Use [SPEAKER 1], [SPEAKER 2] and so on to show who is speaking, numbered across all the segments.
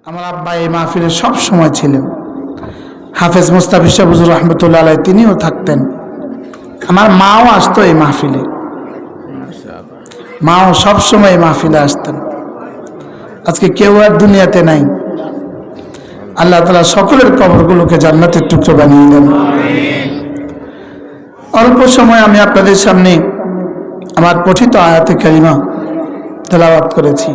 [SPEAKER 1] আমার আব্বা এই মাহফিলে সব সময় ছিলেন। হাফেজ মুস্তাফিজ হুজুর রহমতুল্লাহ আলাইহি তিনিও থাকতেন। আমার মাও আসতো এই মাহফিলে, মাও সব সময় এই মাহফিলে আসতেন। আজকে কেউ আর দুনিয়াতে নাই। আল্লাহ তাআলা সকলের কবরগুলোকে জান্নাতের টুকরো বানিয়ে দেন। অল্প সময় আমি আপনাদের সামনে আমার পঠিত আয়াতে কারিমা তেলাওয়াত করেছি।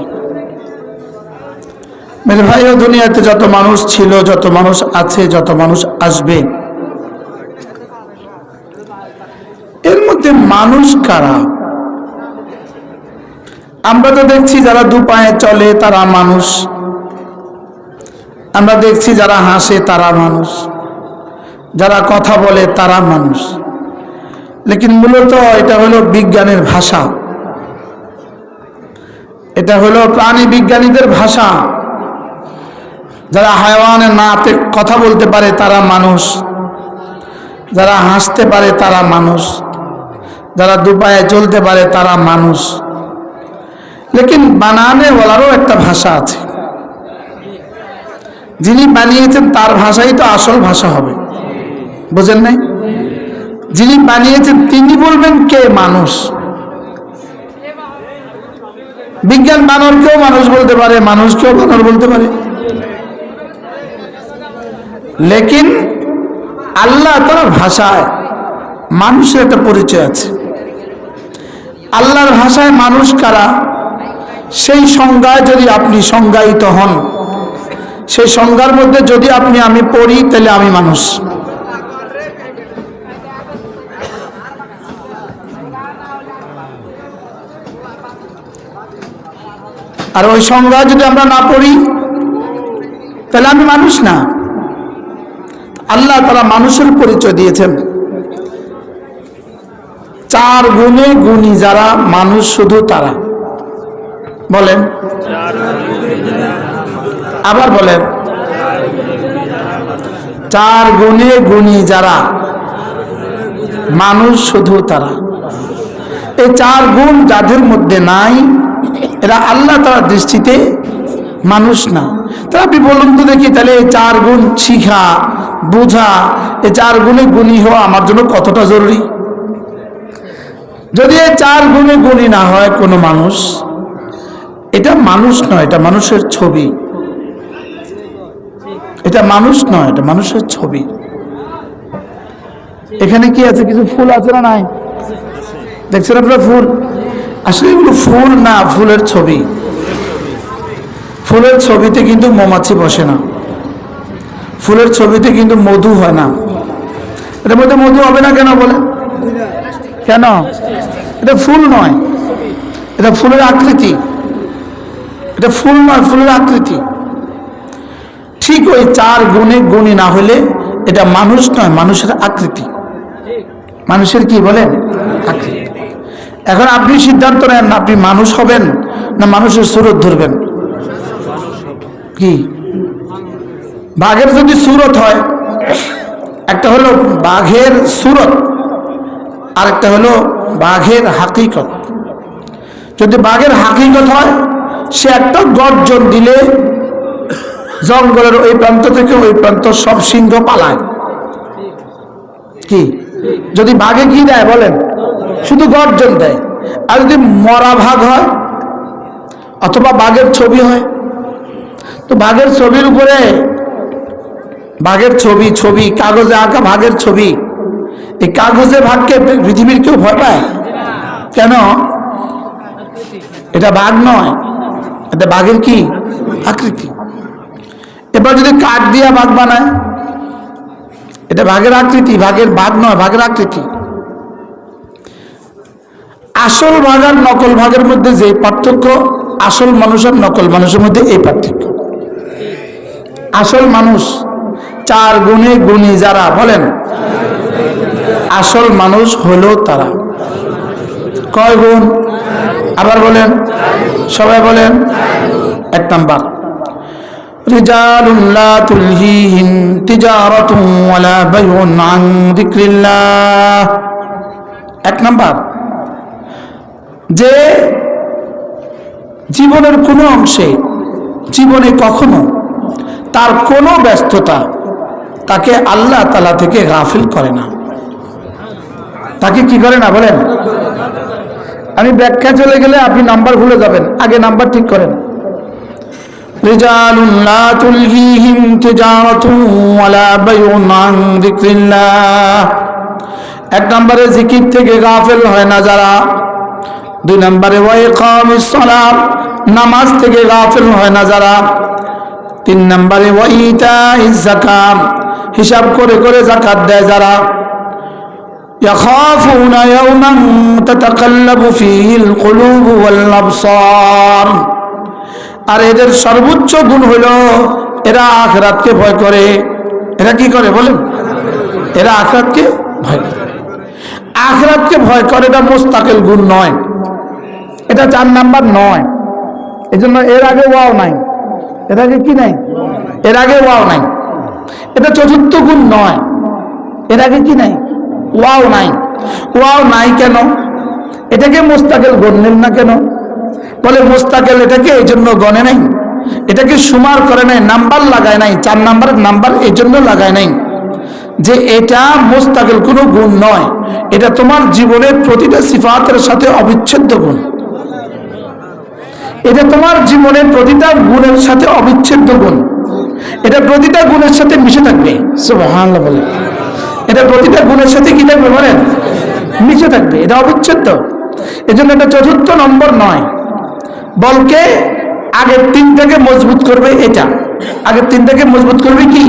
[SPEAKER 1] মেরে ভাইও, দুনিয়াতে যত মানুষ ছিল, যত মানুষ আছে, যত মানুষ আসবে, এর মধ্যে মানুষ কারা? আমরা তো দেখছি যারা দু পায়ে চলে তারা মানুষ, আমরা দেখছি যারা হাসে তারা মানুষ, যারা কথা বলে তারা মানুষ। লেকিন মূলত এটা হলো বিজ্ঞানের ভাষা, এটা হলো প্রাণী বিজ্ঞানীদের ভাষা। যারা হায়াওয়ানের নাতে কথা বলতে পারে তারা মানুষ, যারা হাসতে পারে তারা মানুষ, যারা দুপায়ে চলতে পারে তারা মানুষ। লেকিন বানানে বলারও একটা ভাষা আছে। যিনি বানিয়েছেন তার ভাষাই তো আসল ভাষা হবে, বুঝেন নাই? যিনি বানিয়েছেন তিনি বলবেন কে মানুষ। বিজ্ঞান বানরকেও মানুষ বলতে পারে, মানুষকেও বানর বলতে পারে। লেকিন আল্লাহ তার ভাষায় মানুষের একটা পরিচয় আছে। আল্লাহর ভাষায় মানুষ কারা, সেই সংজ্ঞায় যদি আপনি সংজ্ঞায়িত হন, সেই সংজ্ঞার মধ্যে যদি আমি পড়ি, তাহলে আমি মানুষ। আর ওই সংজ্ঞা যদি আমরা না পড়ি, তাহলে আমি মানুষ না। আল্লাহ তাআলা মানুষের পরিচয় দিয়েছেন চার গুণে গুণী যারা মানুষ, শুধু তারা। বলেন, আবার বলেন, চার গুণে গুণী যারা মানুষ, শুধু তারা। এই চার গুণ যাদের মধ্যে নাই, এরা আল্লাহ তাআলার দৃষ্টিতে মানুষ না। তা আপনি বলুন তো দেখি, তাহলে এই চার গুণ শিখা, বোঝা, এই চার গুণে গুণী হওয়া আমার জন্য কতটা জরুরি? যদি এই চার গুণে গুণী না হয় কোনো মানুষ, এটা মানুষ নয়, এটা মানুষের ছবি। এটা মানুষ নয়, এটা মানুষের ছবি। এখানে কি আছে? কিছু ফুল আছে না? নাই? দেখছেন আপনারা ফুল? আসলে এগুলো ফুল না, ফুলের ছবি। ফুলের ছবিতে কিন্তু মৌমাছি বসে না, ফুলের ছবিতে কিন্তু মধু হয় না। এটার মধ্যে মধু হবে না কেন বলেন? কেন? এটা ফুল নয়, এটা ফুলের আকৃতি। এটা ফুল নয়, ফুলের আকৃতি। ঠিক ওই চার গুণে গুণী না হলে এটা মানুষ নয়, মানুষের আকৃতি। মানুষের কি বলেন? আকৃতি। এখন আপনি সিদ্ধান্ত নেন, আপনি মানুষ হবেন না মানুষের সুরত ধরবেন। কি? বাঘের যদি সুরত হয়, একটা হলো বাঘের সুরত, আর একটা হলো বাঘের হাকিকত। যদি বাঘের হাকিকত হয়, সে একটা গর্জন দিলে জঙ্গলের ওই প্রান্ত থেকে ওই প্রান্ত সব সিংহ পালায়। কি? যদি বাঘে কি দেয় বলেন? শুধু গর্জন দেয়। আর যদি মরা বাঘ হয় অথবা বাঘের ছবি হয়, তো বাঘের ছবির উপরে, বাঘের ছবি কাগজে আঁকা বাঘের ছবি, এই কাগজে বাঘকে পৃথিবীর কেউ ভয় পায় কেন? এটা বাঘ নয়, এটা বাঘের কি? আকৃতি। এবার যদি কাঠ দিয়া বাঘ বানায়, এটা বাঘের আকৃতি, বাঘের বাঘ নয়, বাঘের আকৃতি। আসল বাঘ আর নকল বাঘের মধ্যে যে পার্থক্য, আসল মানুষ আর নকল মানুষের মধ্যে এই পার্থক্য। আসল মানুষ চার গুণে গুণী যারা, বলেন, আসল মানুষ হলো তারা। কয় গুণ? আবার বলেন, সবাই বলেন। এক নাম্বার, রিজালুন লা তুলহিহিম তিজারাতুন ওয়ালা বাইউন আন যিকরিল্লাহ। এক নাম্বার, যে জীবনের কোনো অংশে, জীবনে কখনো তার কোনো ব্যস্ততা তাকে আল্লাহ তাআলা থেকে গাফিল করে না। তাকে কি করে না বলেন? আমি ব্যাখ্যা চলে গেলে আপনি নাম্বার ভুলে যাবেন, আগে নাম্বার ঠিক করেন। রিজালুন লা তুলহিহিম তিজারাতুন ওয়ালা বাইউন আন যিকরিল্লাহ। এক নম্বরে জিকির থেকে গাফিল হয় না যারা। দুই নম্বরে ওয়া ইকামিস সালাত, নামাজ থেকে গাফিল হয় না যারা। তিন নম্বরে ওয়া ইতাইজ যাকাত, হিসাব করে করে যাকাত দেয় যারা। ইয়াখাফুনা ইয়াওমান তাতাকাল্লাবু ফীহিল কুলুবু ওয়াল আবসার। আর এদের সর্বোচ্চ গুণ হলো এরা আখিরাতকে ভয় করে। এরা কি করে বলেন? এরা আখিরাতকে ভয় করে। আখিরাতকে ভয় করে, এটা মুস্তাকিল গুণ নয়, এটা 4 নাম্বার নয়। এজন্য এর আগে ওয়াও নাই, এর আগে কি নাই? এর আগে ওয়াও নাই। এটা চতুর্থ গুণ নয়, এর আগে কি নাই? ওয়াও নাই। ওয়াও নাই কেন? এটাকে মুস্তাকিল গণলেন না কেন? বলে মুস্তাকিল এটাকে এই জন্য গণে নাই, এটাকে সুমার করে নাই, নাম্বার লাগায় নাই। 4 নাম্বারের নাম্বার এই জন্য লাগায় নাই যে এটা মুস্তাকিল কোনো গুণ নয়, এটা তোমার জীবনের প্রতিটা সিফাতের সাথে অবিচ্ছেদ্য গুণ। এটা তোমার জীবনের প্রতিটা গুণের সাথে অবিচ্ছেদ্য গুণ। এটা প্রতিটা গুণের সাথে মিশে থাকবে। সুবহানাল্লাহ বলে, এটা প্রতিটা গুণের সাথে কি থাকবে বলেন? মিশে থাকবে, এটা অবিচ্ছেদ্য। এজন্য এটা চতুর্থ নম্বর নয়। বলকে আগের 3টাকে মজবুত করবে। এটা আগের 3টাকে মজবুত করবে কি?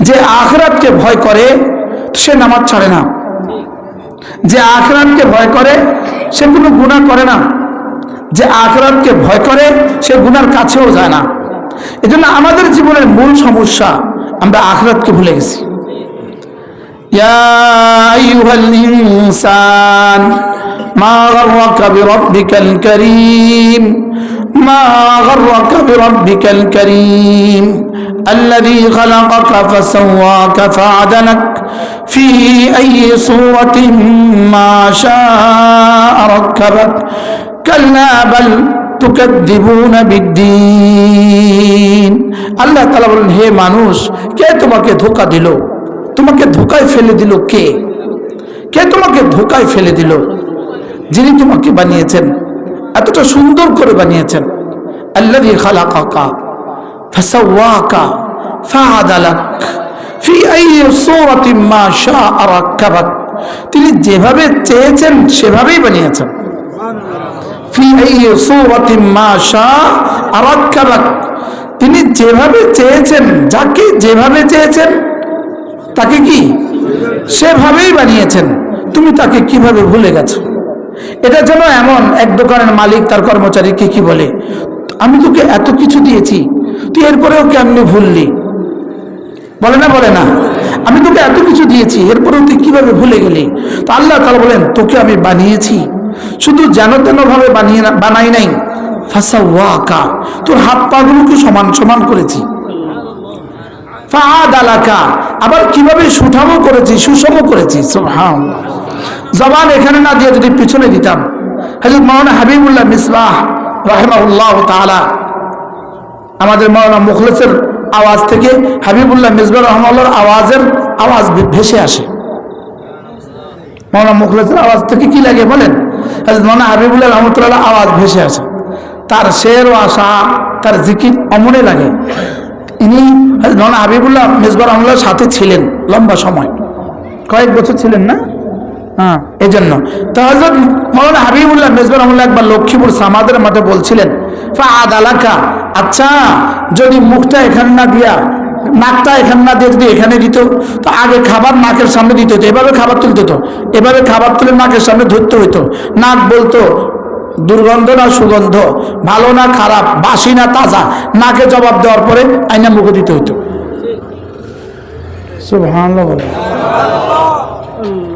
[SPEAKER 1] যে আখিরাতকে ভয় করে সে নামাজ ছাড়ে না, যে আখিরাতকে ভয় করে সে কোনো গুনাহ করে না, যে আখিরাতকে ভয় করে সে গুনার কাছেও যায় না। এজন্য আমাদের জীবনের মূল সমস্যা, আমরা আখিরাতকে ভুলে গেছি। ইয়া আইয়ুহাল ইনসান মা গাররাকা বিরাব্বিকাল কারীম মা গাররাকা বিরাব্বিকাল কারীম الذي خلقك فسواك فعدلك في أي صورة ما شاء ركبك كلا بل তুকাদ্দিবুনা বিদ্দীন। আল্লাহ তাআলা বলেন, হে মানুষ, কে তোমাকে ধোঁকা দিল? তোমাকে ধোঁকায় ফেলে দিল কে? কে তোমাকে ধোঁকায় ফেলে দিল? যিনি তোমাকে বানিয়েছেন, এতটা সুন্দর করে বানিয়েছেন। আল্লাযী খালাকাকা ফাসাওয়াকা ফাআদালাক ফি আইয়ি সূরাতিন মা শাআ রাক্কাবাক। তিনি যেভাবে চেয়েছেন সেভাবেই বানিয়েছেন। ফি আইয়ি সূরাতিন মা শাআ রাক্কাবাক, তিনি যেভাবে চেয়েছেন, যাকে যেভাবে চেয়েছেন তাকে কি সেভাবেই বানিয়েছেন। তুমি তাকে কিভাবে ভুলে গেছো? এটা যেন এমন এক দোকানের মালিক তার কর্মচারীকে কি বলে, আমি তোকে এত কিছু দিয়েছি, তুই এরপরেও কেমনি ভুললি? বলে না, বলে না, আমি তোকে এত কিছু দিয়েছি এরপরেও তুই কিভাবে ভুলে গেলি? তো আল্লাহ তাআলা বলেন, তোকে আমি বানিয়েছি, শুধু যেন তেন ভাবে বানাই নাই। ফাসাওয়াকা, তোর হাত পা গুলোকে সমান সমান করেছি। ফাআদালাকা, আবার কিভাবে সুঠামও করেছি, সুষম করেছি। সুবহানাল্লাহ। জবান এখানে না দিয়ে যদি পিছনে দিতাম, হযরত মাওলানা হাবিবুল্লাহ মিসবাহ রাহিমাহুল্লাহ তাআলা, আমাদের মাওলানা মুখলেসের আওয়াজ থেকে হাবিবুল্লাহ মিসবাহ রাহিমাহুল্লাহর আওয়াজ ভেসে আসে। মাওলানা মুখলেসের আওয়াজ থেকে কি লাগে বলেন? হযরত মাওলানা হাবিবুল্লাহ রাহমাতুল্লাহ আওয়াজ ভেসে আসে। তার শের ও আশা, তার জিকির অমনে লাগে। ইনি হযরত মাওলানা হাবিবুল্লাহ মিসবাহ রাহমাতুল্লাহর সাথে ছিলেন লম্বা সময়, কয়েক বছর ছিলেন না? হ্যাঁ, এই জন্য তো হযরত মাওলানা হাবিবুল্লাহ মিসবাহ রাহমাতুল্লাহ একবার লক্ষ্মীপুর সামাদের মাঠে বলছিলেন, ফাআদালাকা, আচ্ছা যদি মুখটা এখানে না দিয়া, নাকটা এখানে না দিয়ে যদি এখানে দিত, তো আগে খাবার নাকের সামনে দিতে হতো, এভাবে খাবার তুলতে হতো, এভাবে খাবার তুলে নাকের সামনে ধরতে হইতো। নাক বলতো দুর্গন্ধ না সুগন্ধ, ভালো না খারাপ, বাসি না তাজা, নাকে জবাব দেওয়ার পরে আইনা মুখে দিতে হইতো। সুবহানাল্লাহ বলে।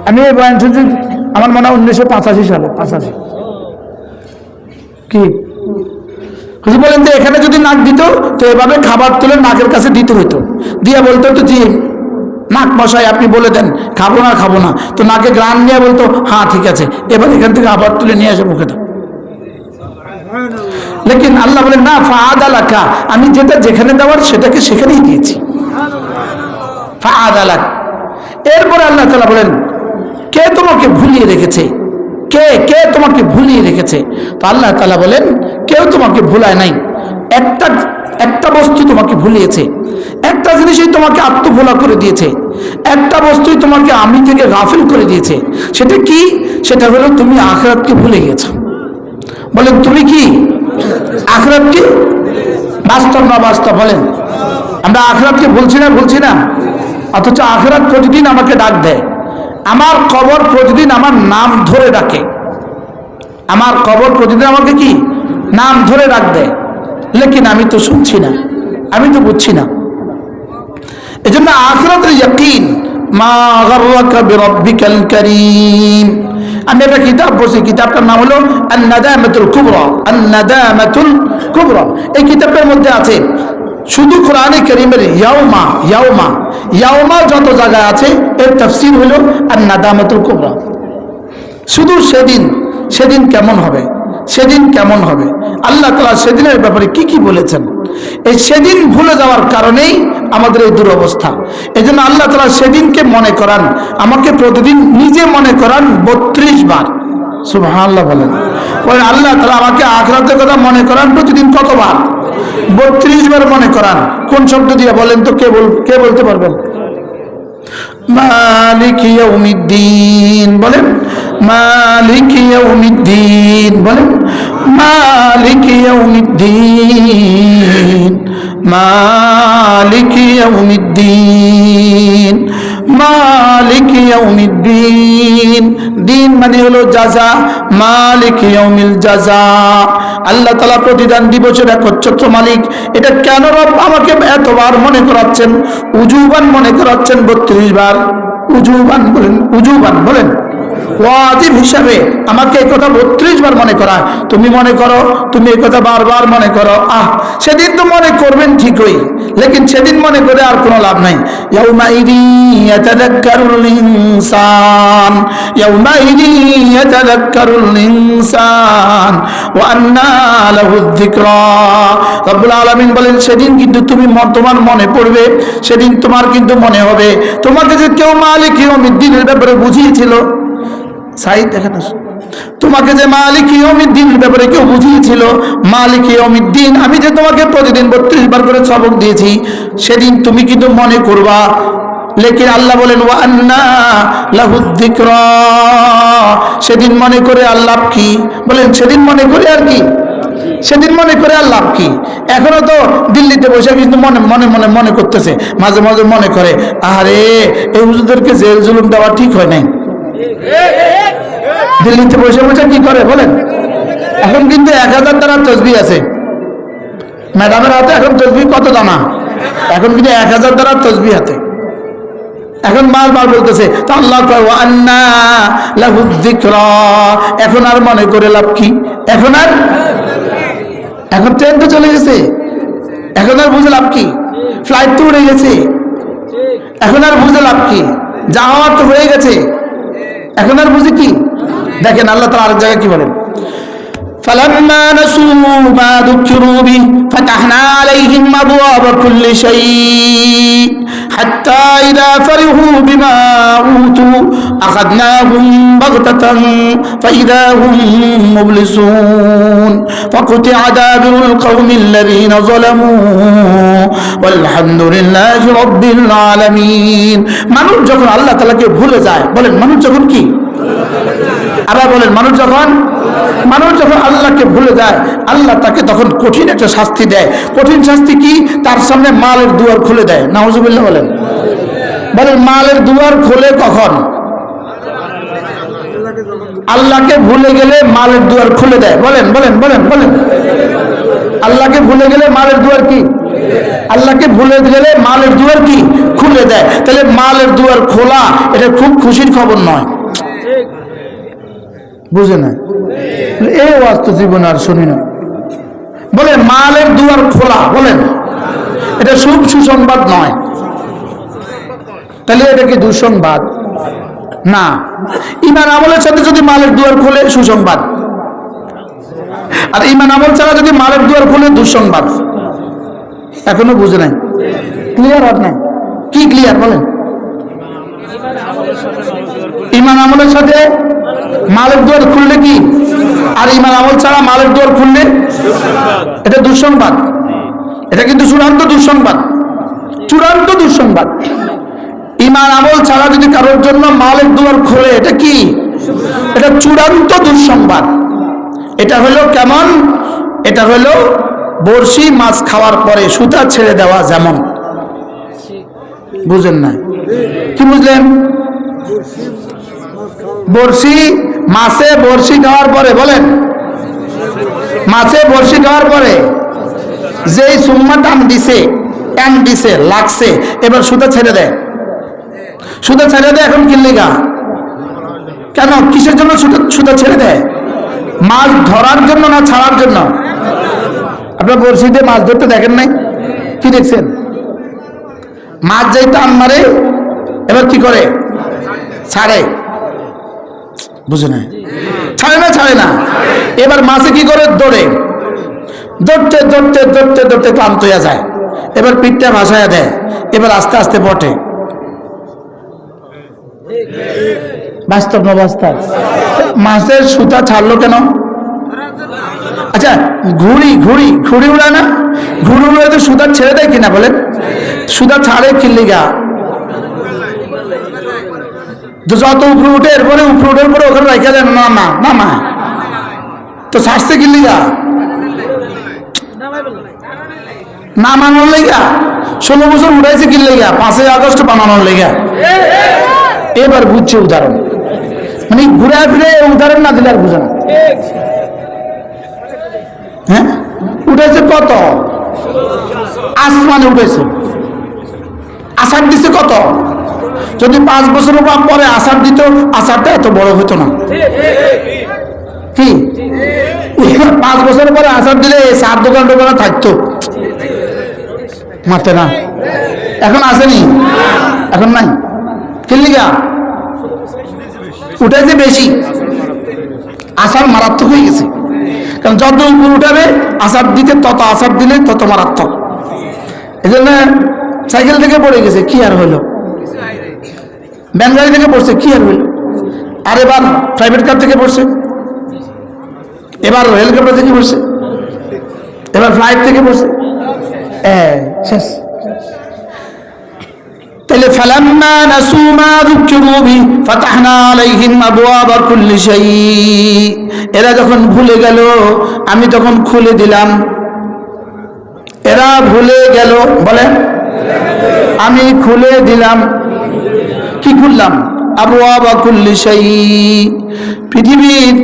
[SPEAKER 1] আমি এই বয়ান শুনছি আমার মনে হয় 1985 সালে, 85 কি হুজুর বলেন যে এখানে যদি নাক দিত তো এভাবে খাবার তুলে নাকের কাছে দিতে হইতো, দিয়ে বলতো তো জি নাক মশাই আপনি বলে দেন খাবো না খাবো না, তো নাকে গ্রান নিয়ে বলতো হ্যাঁ ঠিক আছে, এবার এখান থেকে আবার তুলে নিয়ে আসে মুখে দাও। লেকিন আল্লাহ বলেন না, ফাআদালাকা, আমি যেটা যেখানে দেওয়ার সেটাকে সেখানেই দিয়েছি। ফাআদালাক। এরপরে আল্লাহ তাআলা বলেন, কে তোমাকে ভুলিয়ে রেখেছে? কে কে তোমাকে ভুলিয়ে রেখেছে? তো আল্লাহ তাআলা বলেন, কেউ তোমাকে ভুলায় নাই। একটা বস্তু তোমাকে ভুলিয়েছে, একটা জিনিসই তোমাকে আত্মভোলা করে দিয়েছে, একটা বস্তুই তোমাকে আমি থেকে গাফিল করে দিয়েছে। সেটা কি? সেটা হলো তুমি আখিরাতকে ভুলে গেছো। বলেন তুমি কি আখিরাতকে? বাস্তব না বাস্তব বলেন? আমরা আখিরাতকে ভুলছি না? অথচ আখিরাত প্রতিদিন আমাকে ডাক দেয়। আমার কবর প্রতিদিন আমার নাম ধরে ডাকে। আমার কবর প্রতিদিন আমাকে কি নাম ধরে ডাক দেয়, লেকিন আমি তো শুনছি না, আমি তো বুঝছি না। এজন্য আখিরাতের ইয়াকিন, মা গাররাকা বিরাব্বিকাল কারীম। আমি একটা কিতাব পড়ছি, কিতাবটার নাম হলো আন-নাদামাতুল কুবরা। আন-নাদামাতুল কুবরা, এই কিতাবের মধ্যে আছে শুধু কোরআনে কারীমের ইয়াউমা ইয়াউমা ইয়াউমা যত জায়গায় আছে এর তাফসীর হলো আন-নাদামাতুল কুবরা। শুধু সেদিন কেমন হবে, সেদিন কেমন হবে, আল্লাহ তাআলা সেদিনের ব্যাপারে কি কি বলেছেন। এই সেদিন ভুলে যাওয়ার কারণেই আমাদের এই দুরবস্থা। এই জন্য আল্লাহ তাআলা সেদিনকে মনে করান, আমাকে প্রতিদিন নিজে মনে করান 32 বার। সুবহানাল্লাহ বলেন। আল্লাহ তাআলা আমাকে আখিরাতের কথা মনে করান প্রতিদিন কতবার? 32 বার মনে করান। কোন শব্দ দিয়ে বলেন তো? কে বলতে পারবেন? মালিক ইয়াউমিদ্দিন বলেন, মালিক ইয়াউমিদ্দিন বলেন, মালিক ইয়াউমিদ্দিন, মালিক ইয়াউমিদ্দিন, মালিক ইয়াউমিদ্দিন। দিন মানে হলো জাযা, মালিক ইয়াউমিল জাযা। আল্লাহ তাআলা প্রতিদান দিবসের একচ্ছত্র মালিক। এটা কেন রব আমাকে এতবার মনে করাচ্ছেন? উজুবান মনে করাচ্ছেন 32 বার। উজুবান বলেন, উজুবান বলেন, ওয়াজিব হিসাবে আমাকে এই কথা 32 বার মনে করা। তুমি মনে করো, তুমি এই কথা বারবার মনে করো। সেদিন তো মনে করবেন ঠিকই, লেকিন সেদিন মনে করে আর কোনো লাভ নাই। ইয়াউমাইযি ইয়াতাযাক্কারুল ইনসান, ইয়াউমাইযি ইয়াতাযাক্কারুল ইনসান ওয়া আন্না লাহুয যিকরা। রব্বুল আলামিন বলেন, সেদিন কিন্তু তোমার মনে পড়বে, সেদিন তোমার কিন্তু মনে হবে। তোমাকে যে কেউ মালিক ইয়াউমিদ্দিনের ব্যাপারে বুঝিয়েছিল, সাইদ দেখেন, তোমাকে যে মালিক ইয়াউমিদ্দিনের ব্যাপারে কেউ বুঝিয়েছিল, মালিক ইয়াউমিদ্দিন আমি যে তোমাকে প্রতিদিন 32 বার করে সবক দিয়েছি, সেদিন তুমি কিন্তু মনে করবা। লেকিন আল্লাহ বলেন, ওয়া আন্না লাহুয যিকরা। সেদিন মনে করে আল্লাহ কি বলেন? সেদিন মনে করে আর কি? সেদিন মনে করে আর লাভ কি? এখনো তো দিল্লিতে বসে কিন্তু মনে করতেছে, মাঝে মাঝে মনে করে, আরে এই হুজুরদেরকে জেল জুলুম দেওয়া ঠিক হয় নাই। দিল্লিতে বসে বসে কি করে বলেন? এখন কিন্তু 1000 দ্বারা তসবিহ আছে ম্যাডামের হাতে। এখন তসবিহ কত দানা? এখন কিন্তু 1000 দ্বারা তসবিহ হাতে। এখন বারবার বলতেছে, তো আল্লাহ কয়, ওয়া আন্না লাহুয যিকরা। এখন আর মনে করে লাভ কি? এখন ট্রেন তো চলে গেছে, এখন আর বুঝে লাভ কি? ফ্লাইট তো উড়ে গেছে, এখন আর বুঝে লাভ কি? যাওয়ার তো হয়ে গেছে, এখন আর বুঝি কি? দেখেন আল্লাহ তাআলা আরেক জায়গায় কি বলেন, فلما نسوا ما ذكروا به فتحنا عليهم أبواب كل شيء حتى إذا فرحوا بما أوتوا أخذناهم بغتة فإذا هم مبلسون فقطع دابر القوم الذين ظلموا والحمد لله رب العالمين। মানুষ যখন আল্লাহ তাআলাকে ভুলে যায়, বলেন মানুষ যখন কি? আবার বলেন, মানুষ যখন আল্লাহকে ভুলে যায়, আল্লাহ তাকে তখন কঠিন একটা শাস্তি দেয়। কঠিন শাস্তি কি? তার সামনে মালের দুয়ার খুলে দেয়। নাউজুবিল্লাহ বলেন। মালের দুয়ার খোলে কখন? আল্লাহকে ভুলে গেলে মালের দুয়ার খুলে দেয়। বলেন আল্লাহকে ভুলে গেলে মালের দুয়ার কি? আল্লাহকে ভুলে গেলে মালের দুয়ার কি? খুলে দেয়। তাহলে মালের দুয়ার খোলা এটা খুব খুশির খবর নয়, বুঝে না? এই বাস্তব জীবন আর শুনি না। বলে মালের দুয়ার খোলা, বলেন এটা সুসংবাদ নয়। তাহলে এটা কি দুঃসংবাদ? না, ঈমান আমলের সাথে যদি মালের দুয়ার খোলে সুসংবাদ। আর ঈমান আমল ছাড়া যদি মালের দুয়ার খুলে দুঃসংবাদ। এখনো বুঝে নাই, ক্লিয়ার হয় নাই? কি ক্লিয়ার বলেন? ঈমান আমলের সাথে মালের দুয়ার খুললে কি, আর ঈমান আমল ছাড়া মালের দুয়ার খুললে এটা দুঃসংবাদ। এটা কিন্তু চূড়ান্ত দুঃসংবাদ, চূড়ান্ত দুঃসংবাদ। ঈমান আমল ছাড়া যদি কারোর জন্য মালের দুয়ার খোলে এটা কি, এটা চূড়ান্ত দুঃসংবাদ। এটা হলো কেমন? এটা হলো বড়শি মাছ খাওয়ার পরে সুতা ছেড়ে দেওয়া যেমন। বুঝেন না? কি বুঝলেন? বড়শি মাছে বড়শি খাওয়ার পরে, বলেন, মাছে বড়শি খাওয়ার পরে যেই সুম্মা টান দিছে লাগছে, এবার সুতা ছেড়ে দেয়। সুতা ছেড়ে দেয় এখন কিল্লিগা কেন? কিসের জন্য সুতা ছেড়ে দেয়? মাছ ধরার জন্য না ছাড়ার জন্য? আপনার বড়শি দিয়ে মাছ ধরতে দেখেন নাই? কি দেখছেন? মাছ যাই টান মারে, এবার কি করে? ছাড়ে। বুঝে না? ছাড়ে না। এবার মাছে কি করে? ধরতে ক্লান্ত হয়ে যায়। এবার পিঠটা ভাসায় দেয়, এবার আস্তে আস্তে বটে। বাস্তব না বাস্তব? মাছের সুতা ছাড়লো কেন? আচ্ছা, ঘুড়ি উড়ায় না? ঘুড়ি উড়ায় তো সুতা ছেড়ে দেয় কিনা বলেন? সুতা ছাড়ে কিল্লিগা? যত উপরে উঠে এরপরে উপরে উঠার পরে ওখানে রেখে দেয় না তো ছাড়ছে কিল্লিগা? না মানার লেগা 16 বছর উঠাইছে কিল্লিগা? 5ই আগস্ট বানানোর লেগা। এবার বুঝছে উদাহরণ, মানে ঘুরে ফিরে উদাহরণ না দিলে আর বুঝে না। হ্যাঁ, উঠেছে কত? আসমানে উঠেছে। আষাঢ় দিছে কত? যদি 5 বছর পরে আষাঢ় দিত, আষাঢ়টা এত বড় হতো না। কি 5 বছর পরে আষাঢ় দিলে সার দোকান থাকতো? মারতে না। এখন আসেনি, এখন নাই। কিল্লিগা? উঠেছে বেশি, আষাঢ় মারাত্মক হয়ে গেছে। কারণ যত উপর উঠাবে আষাঢ় দিতে, তত আষাঢ় দিলে তত মারাত্মক। এই জন্য সাইকেল থেকে পড়ে গেছে, কি আর হইলো? ভ্যান গাড়ি থেকে পড়ছে, কি আর হইলো? আর এবার প্রাইভেট কার থেকে পড়ছে, এবার হেলিকপ্টার থেকে পড়ছে, এবার ফ্লাইট থেকে পড়ছে। শেষ। তাহলে ফালাম্মা নাসু মা যুকিরু বি ফাতাহনা আলাইহিম আবওয়াবা কুল্লি শাই, এরা যখন ভুলে গেল আমি তখন খুলে দিলাম। এরা ভুলে গেল, বলেন, আমি খুলে দিলাম। কি খুললাম? আবওয়াবা কুল্লি শাই, পৃথিবীর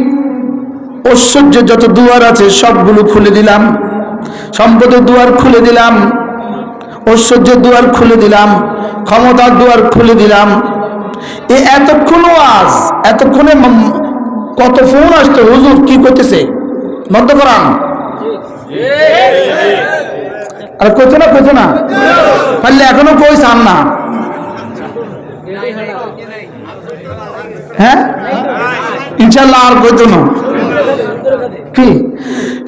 [SPEAKER 1] ঐশ্বর্য যত দুয়ার আছে সবগুলো খুলে দিলাম। সম্পদের দুয়ার খুলে দিলাম, ঐশ্বর্যের দুয়ার খুলে দিলাম, ক্ষমতার দুয়ার খুলে দিলাম। এতক্ষণে কত ফোন আসতো, হুজুর কি করতেছে, বন্ধ করান। আর কইতো না পারলে এখনো কই চান না। হ্যাঁ, ইনশাল্লাহ আর কইতো না। কি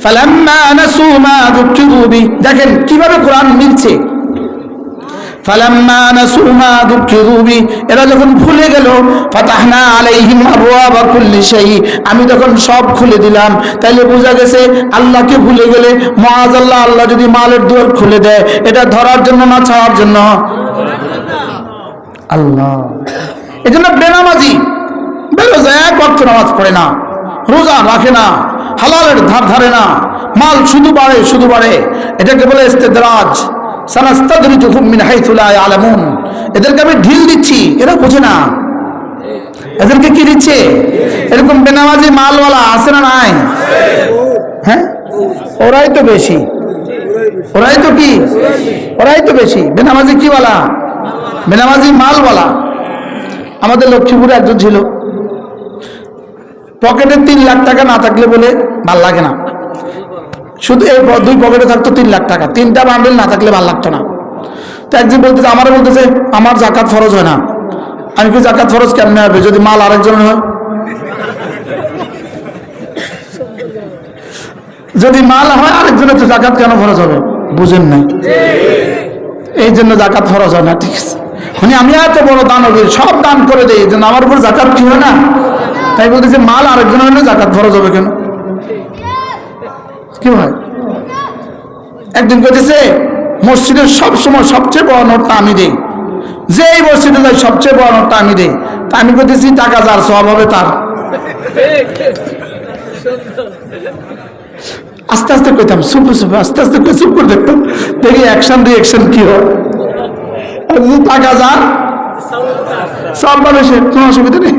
[SPEAKER 1] ফালাম্মা নাসু মা যুকিরু বি, দেখেন কিভাবে কোরআন মিলছে। ফালাম্মা নাসু মা যুকিরু বি, এরা যখন ভুলে গেল, ফাতাহনা আলাইহিম আবওয়াবা কুল্লি শাই, আমি তখন সব খুলে দিলাম। তাইলে বোঝা গেছে আল্লাহকে ভুলে গেলে মাআযাল্লাহ, আল্লাহ যদি মালের দুয়ার খুলে দেয়, এটা ধরার জন্য না ছাড়ার জন্য? আল্লাহ। এজন্য বেনামাজি বেরোজা, এক ওয়াক্ত নামাজ পড়ে না, রোজা রাখে না, হালালের ধার ধারে না, মাল শুধু বাড়ে। এটাকে বলে ইস্তেদরাজ। সানাস্তাদরিজুহুম মিন হাইথু লা ইয়ালামুন, এদেরকে আমি ঢিল দিচ্ছি, এরা বোঝে না। এদেরকে কি দিচ্ছে? এরকম বেনামাজি মালওয়ালা আছে না নাই? হ্যাঁ, ওরাই তো বেশি। ওরাই তো বেশি। বেনামাজি কি বলা? বেনামাজি মালওয়ালা। আমাদের লক্ষ্মীপুরে একজন ছিল, পকেটে 3 লাখ টাকা না থাকলে বলে ভাল লাগে না। শুধু এই 2 পকেটে থাকতো 3 লাখ টাকা, 3টা বান্ডেল না থাকলে ভাল লাগতো না। তো একদিন বলতেছে, আমারও বলতেছে আমার জাকাত ফরজ হয় না। আমি কি জাকাত ফরজ কেমনে হবে যদি মাল আরেকজনের হয়? যদি মাল হয় আরেকজনের তো জাকাত কেন ফরজ হবে? বুঝেন নাই, এই জন্য জাকাত ফরজ হয় না। ঠিক আছে, মানে আমি এত বড় দানবীর, সব দান করে দেই, এই জন্য আমার উপর জাকাত কি হয় না? তাই বলতেছে মাল আরেকজনের হলে জাকাত ফরজ হবে কেন? কি হয়? একদিন কইতেছে মসজিদের সব সময় সবচেয়ে বড় নোটটা আমি দেই, যে এই মসজিদে যাই সবচেয়ে বড় নোটটা আমি দেই। তা আমি কইতেছি টাকা যার সওয়াব হবে তার। আস্তে আস্তে কইতাম, চুপে চুপে আস্তে আস্তে চুপ করে দেখতাম, দেখি অ্যাকশন রিয়েকশন কি হয়। টাকা যার সব পাবে সে, কোনো অসুবিধা নেই।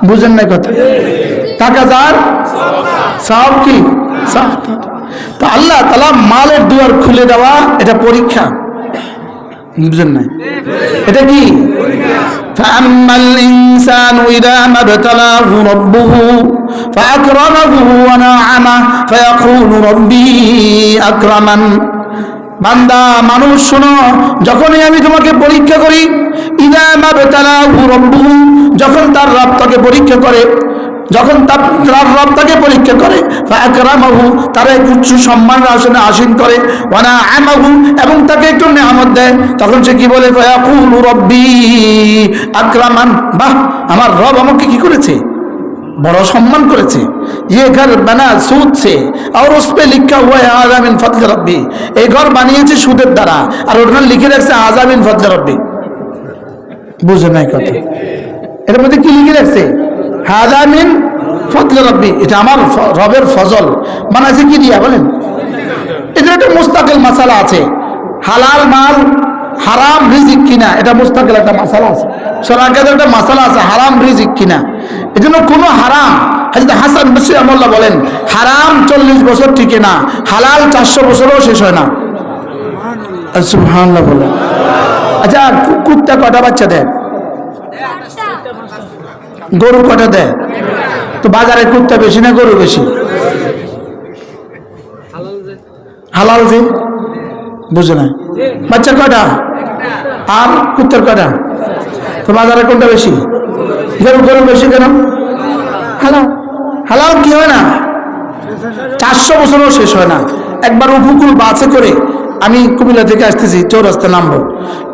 [SPEAKER 1] বুঝেন নাই কথা? টাকা যার সব কি সব। তো আল্লাহ তাআলা মালের দুয়ার খুলে দেওয়া এটা পরীক্ষা, বুঝেন নাই? এটা কি? فأما الإنسان إذا ما ابتلاه ربه فأكرمه ونعمه فيقول ربي أكرمن। বান্দা মানুষ শোনো, যখনই আমি তোমাকে পরীক্ষা করি, ইযা মা বতালাহু রাব্বুহু, যখন তার রব তাকে পরীক্ষা করে, যখন তার রব তাকে পরীক্ষা করে, ফাআকরামাহু, তারা এক উচ্চ সম্মানের আসনে আসীন করে, ওয়া নাআমাহু, এবং তাকে একটু নেয়ামত দেয়, তখন সে কি বলে? ফায়াকুলু রাব্বি আকরামান। বাহ, আমার রব আমাকে কি করেছে? बड़ा सम्मान करेছে। ये घर बना सूद से और उस पे लिखा हुआ है आज़ा मिन फज़ल रब्बी। এই ঘর বানিয়েছে সুদের দ্বারা, আর ওখানে লিখে রাখছে আযা মিন ফজল রব্বি। বুঝেন নাই কথা? এর মধ্যে কি লিখে রাখছে? আযা মিন ফজল রব্বি, এটা আমার রবের ফজল। বানাইছে কি দিয়া বলেন? এটা একটা মুস্তাকিল মাসালা আছে, হালাল মাল হারাম রিজিক কিনা, এটা মুস্তাকিল একটা মাসালা আছে। শরীয়তের একটা মাসালা আছে হারাম রিজিক কিনা। এজন্য কোন হারাম, হযরত হাসান বসরি রাহিমাহুল্লাহ বলেন, হারাম 40 বছর টিকে না, হালাল 400 বছরও শেষ হয় না। সুবহানাল্লাহ বলেন। আচ্ছা, কুত্তা কটা বাচ্চা দেয়? গরু কটা দেয়? তো বাজারে কুত্তা বেশি না গরু বেশি? হালাল যে, বুঝে না? বাচ্চা কটা আর কুত্তার কটা? তো বাজারে কোনটা বেশি? গরু বেশি কেন? হালাল। হালাল কি হয় না, 400 বছরও শেষ হয় না। একবার উপকূল বাসে করে আমি কুমিল্লা থেকে আসতেছি, চৌরাস্তা নামবো,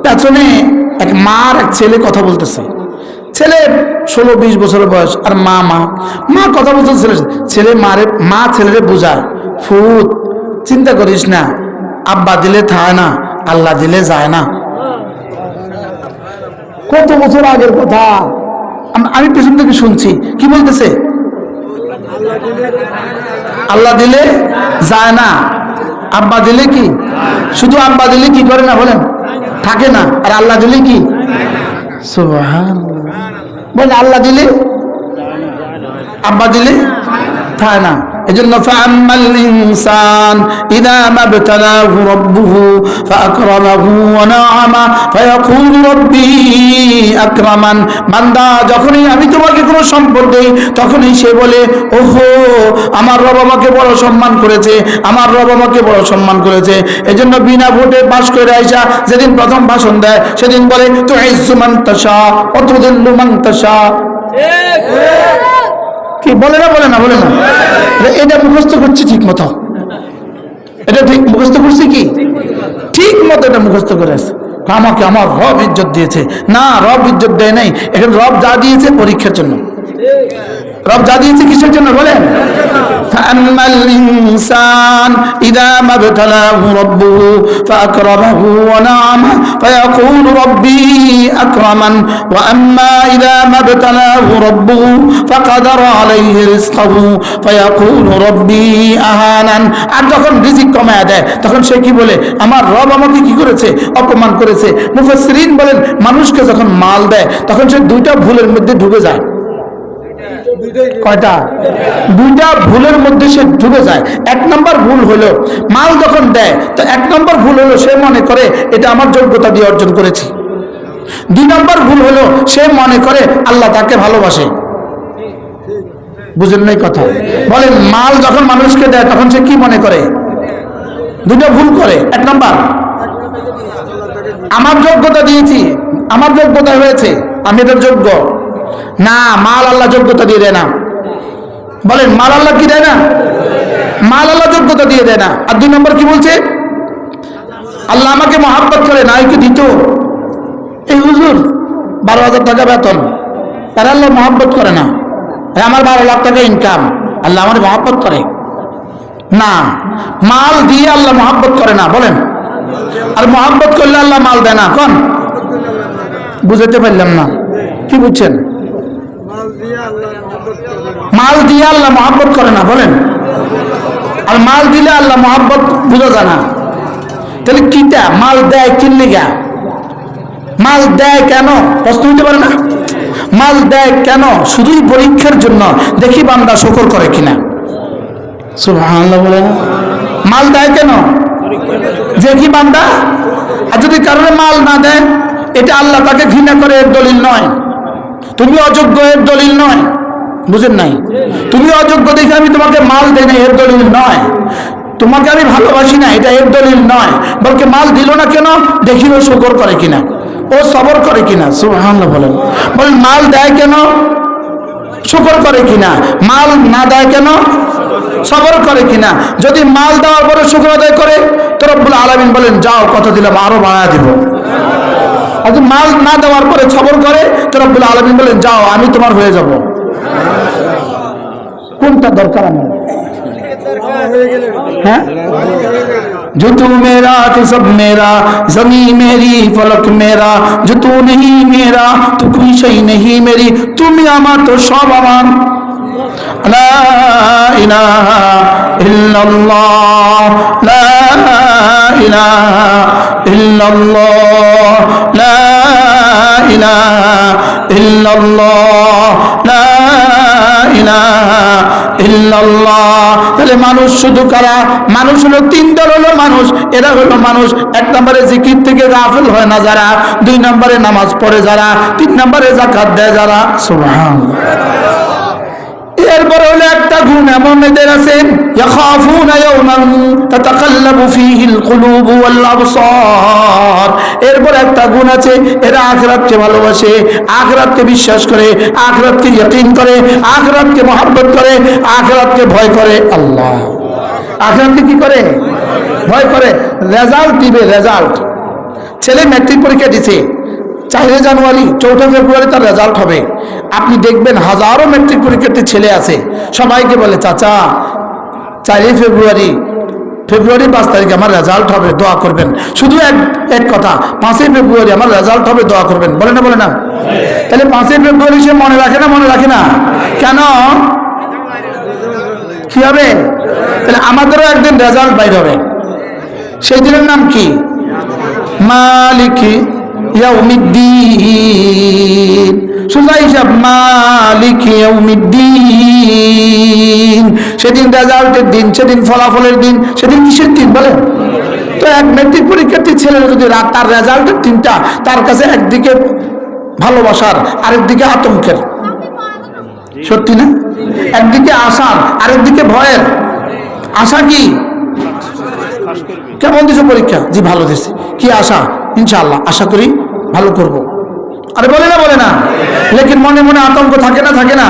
[SPEAKER 1] পেছনে এক মা আর এক ছেলে কথা বলতেছে। ছেলে 16-20 বছরের বয়স, আর মা কথা বলতেছে। মা ছেলেরে বুঝায়, ফুত চিন্তা করিস না, আব্বা দিলে থায় না, আল্লাহ দিলে যায় না। কত বছর আগের কথা, আমি পেছন থেকে শুনছি। কি বলতেছে? আল্লাহ দিলে যায় না, আব্বা দিলে কি, শুধু আব্বা দিলে কি করে না বলেন, থাকে না, আর আল্লাহ দিলে কি? সুবহানাল্লাহ। বলেন আল্লাহ দিলে, আব্বা দিলে থাকে না। এজন্য ফাআম্মাল ইনসান ইযা মাবতালাহু রাব্বুহু ফাআকরামাহু ওয়া নাআমা ফায়াকুলু রাব্বি আকরামান। বান্দা যখনই আমি তোমাকে কোনো সম্পদ দেই, তখনই সে বলে, ওহো আমার রব আমাকে বড় সম্মান করেছে, আমার রব আমাকে বড় সম্মান করেছে। এজন্য বিনা ভোটে পাশ করে আইসা যেদিন প্রথম ভাষণ দেয়, সেদিন বলে তুইজ্জু মান তাশা ওয়া তুযিল্লু মান তাশা। কি বলে না? বলে না? বলে না? এটা মুখস্থ করছি ঠিক মতো, এটা ঠিক মুখস্থ করছি, কি ঠিক মতো এটা মুখস্থ করে আছে। আমাকে আমার রব ইজ্জত দিয়েছে না, রব ইজ্জত দেয় নাই। এখন রব যা দিয়েছে পরীক্ষার জন্য। রব যা দিয়েছে কিসের জন্য বলেন? ফাআম্মাল ইনসান ইযা মাবতালাহু রাব্বুহু ফাআকরামাহু ওয়া নাআমা ফায়াকুলু রাব্বি আকরামান ওয়া আম্মা ইযা মাবতালাহু রাব্বুহু ফাকাদারা আলাইহি রিজকাহু ফায়াকুলু রাব্বি আহানান। আর যখন রিজিক কমায়া দেয়, তখন সে কি বলে? আমার রব আমাকে কি করেছে? অপমান করেছে। মুফাসসিরিন বলেন, মানুষকে যখন মাল দেয়, তখন সে দুইটা ভুলের মধ্যে ডুবে যায়। কয়টা? দুইটা ভুলের মধ্যে সে ডুবে যায়। এক নম্বর ভুল হলো, মাল যখন দেয়, তো এক নম্বর ভুল হলো সে মনে করে এটা আমার যোগ্যতা দিয়ে অর্জন করেছি। 2 নম্বর ভুল হলো সে মনে করে আল্লাহ তাকে ভালোবাসে। বুঝেন নাই কথা? বলেন মাল যখন মানুষকে দেয়, তখন সে কি মনে করে? 2টা ভুল করে। 1 নম্বর, আমার যোগ্যতা দিয়েছি, আমার যোগ্যতা হয়েছে, আমি এটার যোগ্য না। মাল আল্লাহ যোগ্যতা দিয়ে দেয় না। বলেন মাল আল্লাহ কি দেয় না? মাল আল্লাহ যোগ্যতা দিয়ে দেয় না। আর 2 নম্বর কি বলছে? আল্লাহ আমাকে মহাব্বত করে না, কি দিত? এই হুজুর 12,000 টাকা বেতন, তারা আল্লাহ মহাব্বত করে না। আমার 12 লাখ টাকা ইনকাম, আল্লাহ আমার মহাব্বত করে না। মাল দিয়ে আল্লাহ মহাব্বত করে না, বলেন। আর মহাব্বত করলে আল্লাহ মাল দেয় না। কোন বুঝাতে পারলাম না, কি বুঝছেন? মাল দিয়ে আল্লাহ মহাব্বত করে না, বলেন। আর মাল দিলে আল্লাহ মহাব্বত বুঝা যায় না। তাহলে কিটা মাল দেয়? কিনলিগা মাল দেয় কেন? প্রশ্ন হইতে পারে না? মাল দেয় কেন? শুধুই পরীক্ষার জন্য, দেখি বান্দা শুকর করে কিনা। সুবহানাল্লাহ বলে না? মাল দেয় কেন? দেখি বান্দা। আর যদি কারণে মাল না দেয়, এটা আল্লাহ তাকে ঘৃণা করে এর দলিল নয়। তুমি অযোগ্য এর দলিল নয়, বুঝেন নাই? তুমি অযোগ্য দেখে আমি তোমাকে মাল দেই না এর দলিল নয়। তোমাকে আমি ভালোবাসি না এটা এর দলিল নয়। বলকে মাল দিল না কেন? দেখি ও শুকর করে কিনা, ও সবর করে কিনা। সুবহানাল্লাহ বলেন। বলেন মাল দেয় কেন? শুকর করে কিনা। মাল না দেয় কেন? সবর করে কিনা। যদি মাল দেওয়ার পরে শুকর আদায় করে তো রব্বুল আলামিন বলেন যাও কত দিলাম, আরো বাড়ায় দিব। আর যদি মাল না দেওয়ার পরে সবর করে তো রব্বুল আলামিন বলেন যাও আমি তোমার হয়ে যাব। কোনটা দরকার আমার? হ্যাঁ, जो तू मेरा तो सब मेरा, जमीन मेरी फलक मेरा, जो तू नहीं मेरा तो कोई शई नहीं मेरी। তুমি আমার তো সব আমার। লা ইলাহা ইল্লাল্লাহ, লা ইলাহা ইল্লাল্লাহ, লা ইলাহা ইল্লাল্লাহ, লা ইলাহা ইল্লাল্লাহ। তাহলে মানুষ শুধু কারা? মানুষ হলো 3 দল হলো মানুষ। এরা হলো মানুষ 1 নম্বরে জিকির থেকে গাফিল হয় না যারা, 2 নম্বরে নামাজ পড়ে যারা, 3 নম্বরে যাকাত দেয় যারা। সুবহানাল্লাহ। এরপরে হলো একটা গুণ এমন এদের আছে, ইয়াখাফুনা ইয়াওমান তাতাকাল্লাবু ফীহিল কুলুবু ওয়াল আবসার। এরপর একটা গুণ আছে, এরা আখিরাতকে ভালোবাসে, আখিরাতকে বিশ্বাস করে, আখিরাতকে ইয়াকিন করে, আখিরাতকে মহব্বত করে, আখিরাতকে ভয় করে। আল্লাহ আখিরাতকে কি করে? ভয় করে। রেজাল্ট দিবে, রেজাল্ট। ছেলে ম্যাট্রিক পরীক্ষা দিছে, 4 জানুয়ারি 4 ফেব্রুয়ারি তার রেজাল্ট হবে। আপনি দেখবেন হাজারো ম্যাট্রিক পরীক্ষার্থী ছেলে আছে, সবাইকে বলে চাচা 4 ফেব্রুয়ারি 5 তারিখে আমার রেজাল্ট হবে, দোয়া করবেন। শুধু এক কথা, 5 ফেব্রুয়ারি আমার রেজাল্ট হবে, দোয়া করবেন। বলে না? বলে না? তাহলে 5 ফেব্রুয়ারি সে মনে রাখে না? মনে রাখে না কেন? কি হবে? তাহলে আমাদেরও একদিন রেজাল্ট বাইর হবে। সেই দিনের নাম কি? মালিকি ইয়াউমিদ্দিন। সোজা হিসাব, মালিকি ইয়াউমিদ্দিন। সেদিন রেজাল্টের দিন, সেদিন ফলাফলের দিন, সেদিন কিসের দিন বলেন? তো এক ম্যাট্রিক পরীক্ষার্থী ছেলের যদি তার রেজাল্টের দিনটা তার কাছে একদিকে ভালোবাসার, আরেকদিকে আতঙ্কের, সত্যি না? একদিকে আশার, আরেকদিকে ভয়ের। আশা কি? কেমন দিছো পরীক্ষা? জি ভালো দিছি। কি আশা? ইনশাআল্লাহ, আশা করি ভালো করব। আরে বলে না? বলে না? লেকিন মনে মনে আতঙ্ক থাকে না? থাকে না?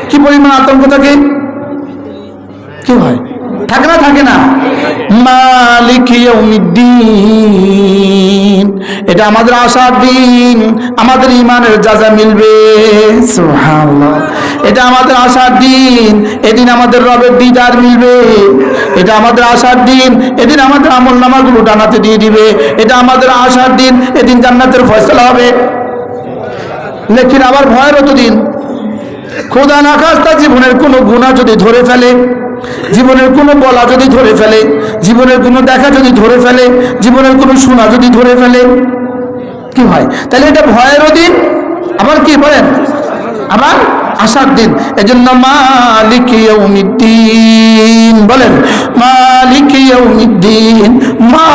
[SPEAKER 1] কি পরিমাণ আতঙ্ক থাকে? কি হয়? থাকে না? থাকে না? মালিক ইয়াউমিদ্দিন, এটা আমাদের আশার দিন, আমাদের ইমানের যাজা মিলবে। সুবহানাল্লাহ। এটা আমাদের আশার দিন, এদিন আমাদের রবের দিদার মিলবে। এটা আমাদের আশার দিন, এদিন আমাদের আমলনামাগুলো ডানাতে দিয়ে দিবে। এটা আমাদের আশার দিন, এদিন জান্নাতের ফয়সালা হবে। লেকিন আবার ভয়েরও তো দিন। খোদা না খাস্তা জীবনের কোনো গুনাহ যদি ধরে ফেলে, জীবনের কোনো বলা যদি ধরে ফেলে, জীবনের কোনো দেখা যদি ধরে ফেলে, জীবনের কোনো শোনা যদি ধরে ফেলে, কি হয়? তাহলে এটা ভয়েরও দিন, আবার কি বলেন? আবার আশার দিন। এজন্য মালিক ইয়াউমিদ্দিন বলেন, মালিক ইয়াউমিদ্দিন। মা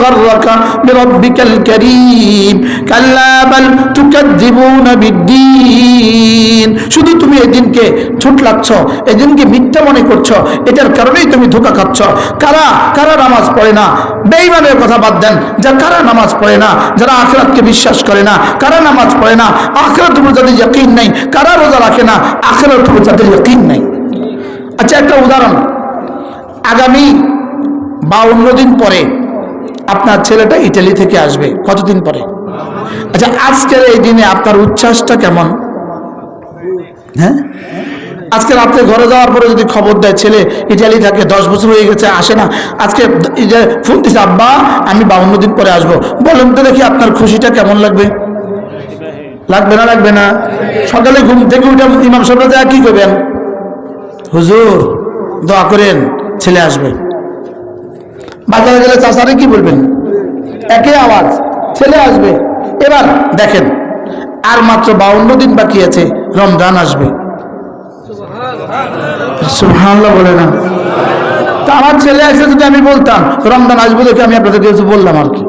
[SPEAKER 1] গাররাকা বিরাব্বিকাল কারীম, কাল্লা বাল তুকাযযিবুনা বিদ্দীন। শুধু তুমি এদিনকে ছোট লাগছ, এদিনকে মিথ্যা মনে করছো, এটার কারণেই তুমি ধোঁকা খাচ্ছ। কারা কারা নামাজ পড়ে না? বেঈমানের কথা বাদ দেন, কারা নামাজ পড়ে না, যারা আখিরাতকে বিশ্বাস করে না, কারা নামাজ পড়ে না, আখিরাতের উপর যাদের ইয়াকিন নাই, কারা রোজা রাখে না আখিরাতের উপর যাদের ইয়াকিন নাই। আচ্ছা, একটা উদাহরণ, আগামী 52 দিন পরে আপনার ছেলেটা ইটালি থেকে আসবে। কতদিন পরে? আচ্ছা, আজকের এই দিনে আপনার উচ্ছ্বাসটা কেমন? হ্যাঁ, আজকে রাত্রে ঘরে যাওয়ার পরে যদি খবর দেয় ছেলে ইটালি থাকে, 10 বছর হয়ে গেছে আসে না, আজকে ফোন দিছে আব্বা আমি 52 দিন পরে আসবো, বলেন তো দেখি আপনার খুশিটা কেমন লাগবে? লাগবে না? লাগবে না? সকালে ঘুম থেকে উঠে ইমাম সাহেব যা কি করবেন? হুজুর দোয়া করেন ছেলে আসবে। বাজারে গেলে চাচারে কি বলবেন? একই আওয়াজ, ছেলে আসবে। এবার দেখেন, আর মাত্র 52 দিন বাকি আছে, রমজান আসবে। সুবহানাল্লাহ বলে না? তা আমার ছেলে আসে যদি আমি বলতাম রমজান আসবে দেখে আমি আপনাদের কিছু বললাম আর কি,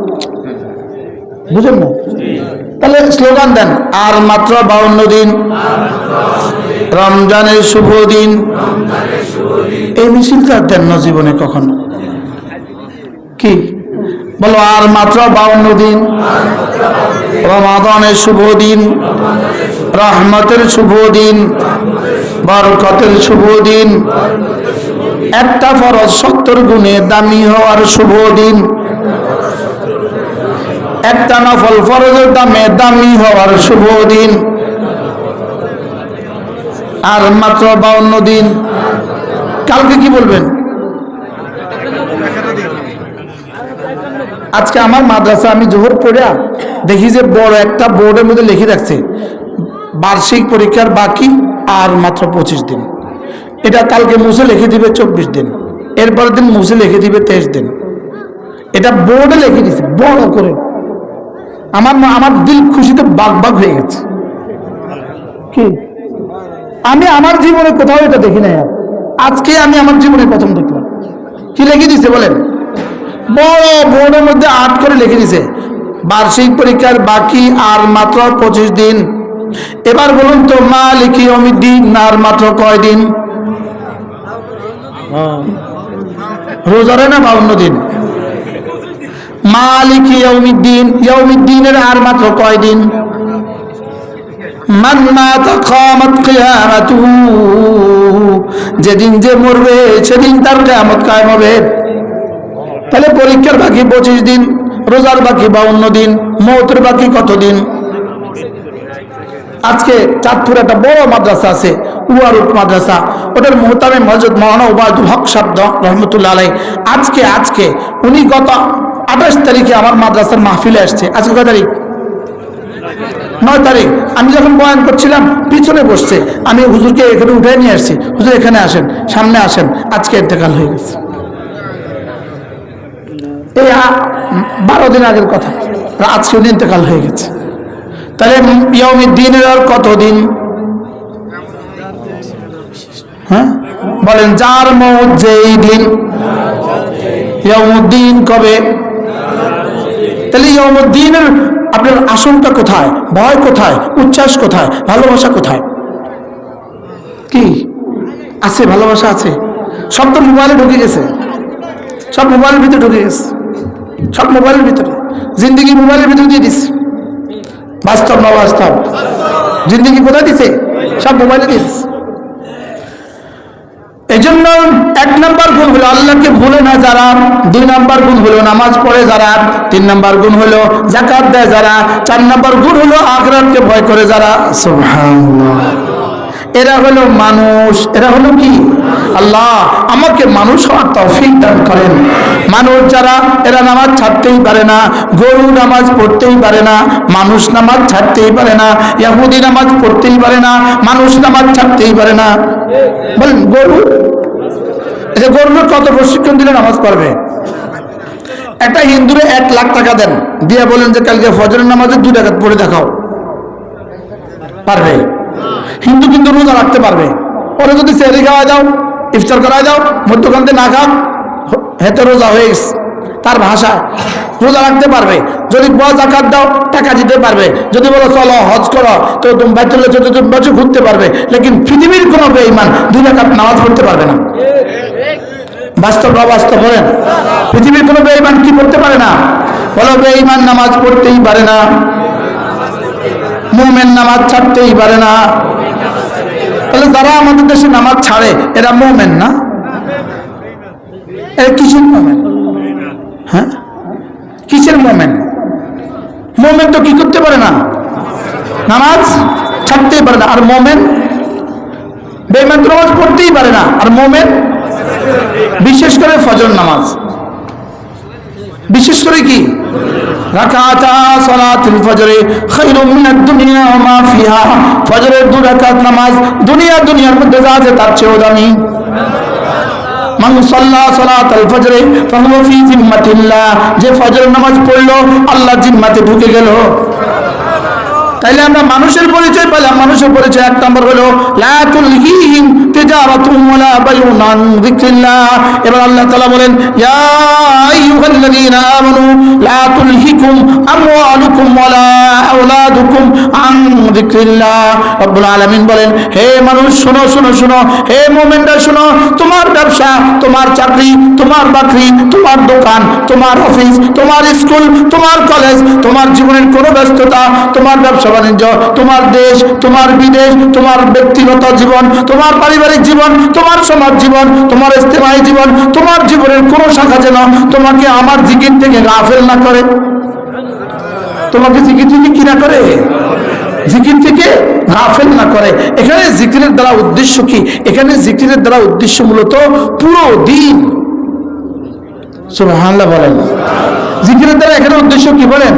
[SPEAKER 1] বুঝেন না? তাহলে স্লোগান দেন, আর মাত্র 52 দিন, রমজানের শুভ দিন। এই মিছিলটা দেন না জীবনে কখনো? কি বলো? আর মাত্র 52 দিন, রমাদানের শুভ দিন, রহমতের শুভ দিন, বরকতের শুভ দিন, একটা ফরজ 70 গুণে দামি হওয়ার শুভ দিন, একটা নফল ফরজের দামে দামি হওয়ার শুভ দিন। আর মাত্র 52 দিন। কালকে কি বলবেন? আজকে আমার মাদ্রাসা আমি জোহর পড়ে দেখি যে বড় একটা বোর্ডের মধ্যে লিখে রাখছে বার্ষিক পরীক্ষার বাকি আর মাত্র 25 দিন। এটা কালকে মুছে লিখে দিবে 24 দিন, এরপরের দিন মুছে লিখে দিবে 23 দিন। এটা বোর্ডে লিখে দিচ্ছে বড় করে। আমার দিল খুশিতে বাগ বাগ হয়ে গেছে। কি আমি আমার জীবনে কোথাও এটা দেখি না, আজকে আমি আমার জীবনে প্রথম দেখলাম। কি লিখে দিছে বলেন? বড় বোর্ডের মধ্যে 8 করে লিখে দিছে বার্ষিক পরীক্ষার বাকি আর মাত্র 25 দিন। এবার বলুন তো, মালিকি ইয়াউমিদ্দিন আর মাত্র কয় দিন? রোজারে না 52 দিন? মালিকি ইয়াউমিদ্দিন, ইয়াউমিদ্দিনের আর মাত্র কয় দিন? মান মাতা কামাত কিয়ামাতুহু, যেদিন যে মরবে সেদিন তার কিয়ামত কায়েম হবে। তাহলে পরীক্ষার বাকি 25 দিন, রোজার বাকি 52 দিন, মওতের বাকি কত দিন? আজকে চাঁদপুর একটা বড় মাদ্রাসা আছে, উয়ারুট মাদ্রাসা, ওটার মুহতামিম হযরত মাওলানা ওবায়দুল হক সাহেব রহমতুল্লাহ আলাইহি আজকে উনি গত 28 তারিখে আমার মাদ্রাসার মাহফিলে আসছে। আজকে কয় তারিখ? 9 তারিখ। আমি যখন বয়ান করছিলাম পিছনে বসছে, আমি হুজুরকে এখানে উঠে নিয়ে আসছি, হুজুর এখানে আসেন, সামনে আসেন। আজকে ইন্তেকাল হয়ে গেছে। এই 12 দিন আগের কথা, আজকে উনি ইন্তেকাল হয়ে গেছে। তাহলে ইয়াউমিদ্দিনের আর কত দিন? হ্যাঁ বলেন, যার মওত যেই দিন। ইয়াউমুদ্দিন কবে? তাহলে ইয়াউমুদ্দিনের আপনার আশঙ্কা কোথায়? ভয় কোথায়? উচ্ছ্বাস কোথায়? ভালোবাসা কোথায়? কি আছে? ভালোবাসা আছে? সব তো মোবাইলে ঢুকে গেছে, সব মোবাইলের ভিতরে ঢুকে গেছে, সব মোবাইলের ভিতরে। জিন্দেগি মোবাইলের ভিতরে দিয়ে দিচ্ছে। বাস্তব না বাস্তব? জিন্দেগি কোথায় দিছে? সব মোবাইলে দিয়ে দিচ্ছে। এই জন্য 1 নম্বর গুণ হলো আল্লাহকে ভুলে না যারা, 2 নম্বর গুণ হলো নামাজ পড়ে যারা, 3 নম্বর গুণ হলো যাকাত দেয় যারা, 4 নম্বর গুণ হলো আখিরাতকে ভয় করে যারা। সুবহানাল্লাহ। এরা হলো মানুষ। এরা হলো কি? আল্লাহ আমাকে মানুষ হওয়ার তৌফিক দান করেন। মানুষ যারা, এরা নামাজ ছাড়তেই পারে না, গরু নামাজ পড়তেই পারে না, মানুষ নামাজ ছাড়তেই পারে না, ইহুদি নামাজ পড়তেই পারে না, মানুষ নামাজ ছাড়তেই পারে না। বলেন গরু, গরুর কত প্রশিক্ষণ দিলে নামাজ পড়বে? একটা হিন্দুরে 1 লাখ টাকা দেন, দিয়ে বলেন যে কালকে ফজরের নামাজে 2 রাকাত পড়ে দেখাও, পারবে? হিন্দু কিন্তু রোজা রাখতে পারবে। ওরা যদি সেহরি খাওয়া দাও, ইফতার করায় দাও, মধ্যখান্তে না খাও, হেতে রোজা হয়ে গেছে তার ভাষায়, রোজা রাখতে পারবে। যদি জাকাত দাও, টাকা দিতে পারবে। যদি বলো চলো হজ করো, তো তুমি বাইতুল বছর ঘুরতে পারবে। লেকিন পৃথিবীর কোনো বেঈমান 2 রাকাত নামাজ পড়তে পারবে না। বাস্তব অবাস্তব বলেন? পৃথিবীর কোনো বেঈমান কি পড়তে পারে না? বলো বেঈমান নামাজ পড়তেই পারে না। মুমিন নামাজ ছাড়তেই পারে না। তাহলে যারা আমাদের দেশে নামাজ ছাড়ে এরা মুমিন না? এরা কিসের মুমিন? হ্যাঁ, কিসের মুমিন? মুমিন তো কি করতে পারে না? নামাজ ছাড়তেই পারে না। আর মুমিন বেঈমান নামাজ পড়তেই পারে না। আর মুমিন বিশেষ করে ফজর নামাজ, বিশেষ করে কি রাকাতা সালাতুল ফজরে খায়রুম মিনাদ দুনিয়া ওয়া মা ফিহা, ফজরের 2 রাকাত নামাজ দুনিয়ার মধ্যে যা আছে তার চেয়েও দামি। মান সাল্লা সালাতাল ফজরে ফাহুয়া ফি জিম্মাতিল্লাহ, যে ফজর নামাজ পড়লো আল্লাহর জিম্মাতে ঢুকে গেল। তাইলে আমরা মানুষের পরিচয় পেলাম। মানুষের পরিচয় 1 নম্বর হলো লা তুলহিহিম তিজারাতুন ওয়ালা বাইউন আন যিকরিল্লাহ। এবার আল্লাহ তাআলা বলেন ইয়া আইয়ুহাল্লাযীনা আমানু লা তুলহিকুম আমওয়ালুকুম ওয়ালা আওলাদুকুম আন যিকরিল্লাহ। রব্বুল আলামিন বলেন হে মানুষ শোনো শোনো শোনো, হে মুমিনরা শোনো, তোমার ব্যবসা, তোমার চাকরি, তোমার বাকরি, তোমার দোকান, তোমার অফিস, তোমার স্কুল, তোমার কলেজ, তোমার জীবনের কোনো ব্যস্ততা, তোমার ব্যবসা বাণিজ্য, তোমার দেশ, তোমার বিদেশ, তোমার ব্যক্তিগত জীবন, তোমার পারিবারিক জীবন, তোমার সমাজ জীবন, তোমার ইজতিমাই জীবন, তোমার জীবনের কোন শাখা যেন তোমাকে আমার জিকির থেকে গাফেল না করে। তোমাকে জিকির থেকে কি না করে? জিকির থেকে গাফেল না করে। এখানে জিকিরের দ্বারা উদ্দেশ্য কি? এখানে জিকিরের দ্বারা উদ্দেশ্য মূলত পুরো দিন। সুবহানাল্লাহ বলেন। জিকিরের দ্বারা এখানে উদ্দেশ্য কি বলেন?